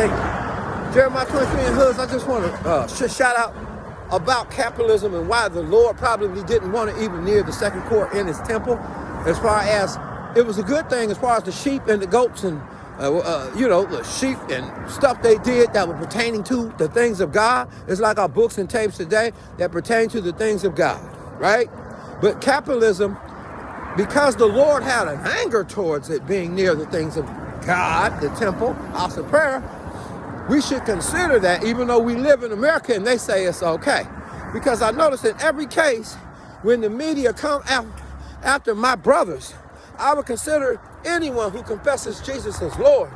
think Jeremiah 23 and hoods, I just want to shout out about capitalism and why the Lord probably didn't want to even near the second court in his temple, as far as it was a good thing as far as the sheep and the goats and the sheep and stuff they did that were pertaining to the things of God. It's like our books and tapes today that pertain to the things of God, right? But capitalism, because the Lord had an anger towards it being near the things of God, the temple, house of prayer, we should consider that, even though we live in America and they say it's okay. Because I notice in every case, when the media come after my brothers, I would consider anyone who confesses Jesus as Lord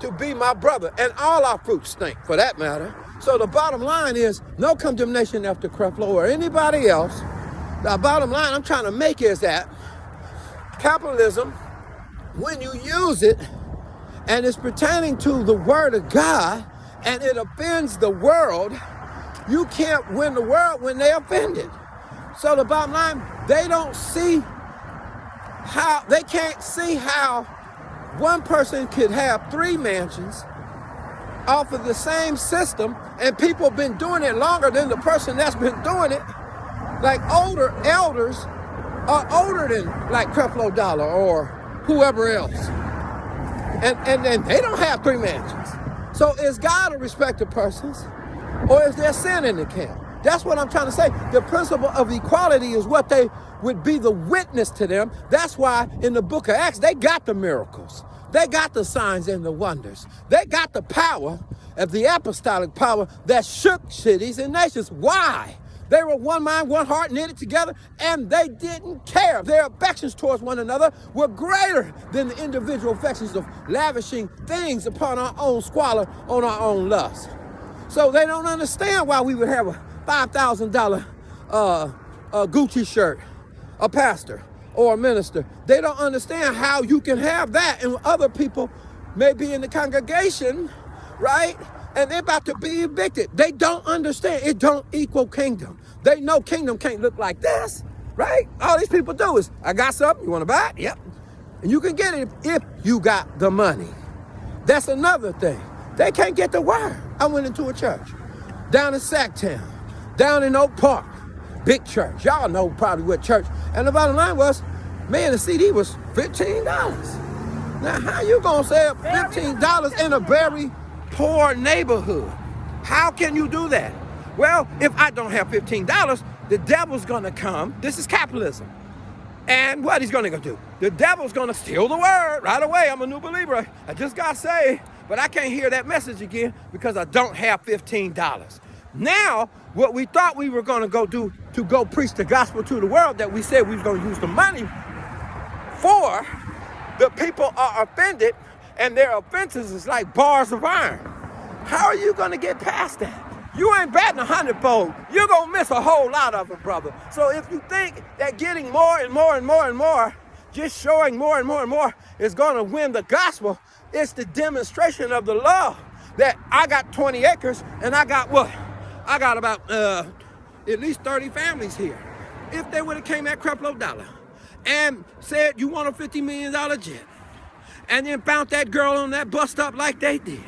to be my brother, and all our fruits stink, for that matter. So the bottom line is no condemnation after Creflo or anybody else. The bottom line I'm trying to make is that capitalism, when you use it and it's pertaining to the word of God and it offends the world, you can't win the world when they offend it. So the bottom line, they can't see how one person could have 3 mansions off of the same system, and people have been doing it longer than the person that's been doing it. Like older elders are older than like Creflo Dollar or whoever else. And they don't have 3 mansions. So is God a respect of persons, or is there sin in the camp? That's what I'm trying to say. The principle of equality is what they would be the witness to them. That's why in the book of Acts, they got the miracles. They got the signs and the wonders. They got the power of the apostolic power that shook cities and nations. Why? They were one mind, one heart, knitted together, and they didn't care. Their affections towards one another were greater than the individual affections of lavishing things upon our own squalor, on our own lust. So they don't understand why we would have a $5,000 Gucci shirt, a pastor or a minister. They don't understand how you can have that and other people may be in the congregation, right? And they're about to be evicted. They don't understand. It don't equal kingdom. They know kingdom can't look like this, right? All these people do is, I got something, you want to buy it? Yep. And you can get it if you got the money. That's another thing. They can't get the word. I went into a church down in Sacktown, down in Oak Park, big church. Y'all know probably what church. And the bottom line was, man, the CD was $15. Now, how you gonna sell $15 in a very poor neighborhood? How can you do that? Well, if I don't have $15, the devil's gonna come. This is capitalism. And what he's gonna do? The devil's gonna steal the word right away. I'm a new believer. I just got saved, but I can't hear that message again because I don't have $15. Now, what we thought we were gonna go do to go preach the gospel to the world that we said we was gonna use the money for, the people are offended and their offenses is like bars of iron. How are you gonna get past that? You ain't batting 100-fold. You're gonna miss a whole lot of them, brother. So if you think that getting more and more and more and more, just showing more and more and more is gonna win the gospel, it's the demonstration of the love that I got 20 acres and I got what? I got about at least 30 families here. If they would have came at Creflo Dollar and said, you want a $50 million jet, and then found that girl on that bus stop like they did,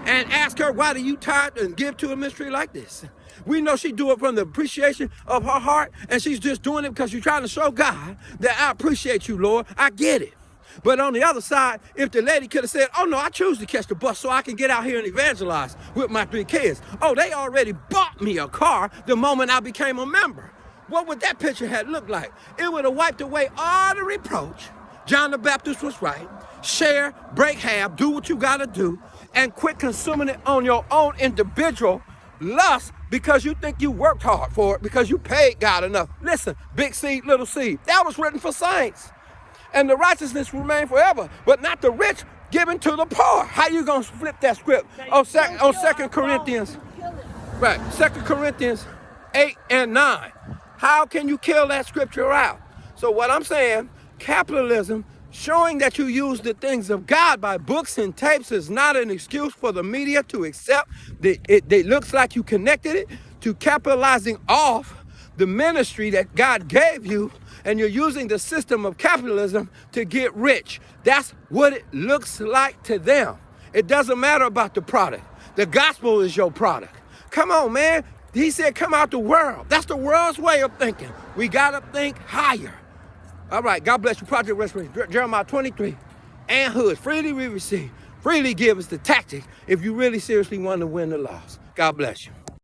and ask her, why do you tithe and give to a ministry like this? We know she do it from the appreciation of her heart, and she's just doing it because she's trying to show God that I appreciate you, Lord. I get it. But on the other side, if the lady could have said, oh no, I choose to catch the bus so I can get out here and evangelize with my 3 kids. Oh, they already bought me a car the moment I became a member. What would that picture have looked like? It would have wiped away all the reproach. John the Baptist was right. Share, break half, do what you gotta do, and quit consuming it on your own individual lust because you think you worked hard for it, because you paid God enough. Listen, big seed, little seed. That was written for saints. And the righteousness remain forever, but not the rich given to the poor. How you gonna flip that script? On 2 Corinthians, right, 2 Corinthians 8 and 9. How can you kill that scripture out? So what I'm saying, capitalism, showing that you use the things of God by books and tapes is not an excuse for the media to accept that it looks like you connected it to capitalizing off the ministry that God gave you, and you're using the system of capitalism to get rich. That's what it looks like to them. It doesn't matter about the product. The gospel is your product. Come on, man. He said, come out the world. That's the world's way of thinking. We got to think higher. All right, God bless you. Project Restoration, Jeremiah 23. And hoods, freely we receive. Freely give is the tactic if you really seriously want to win the loss. God bless you.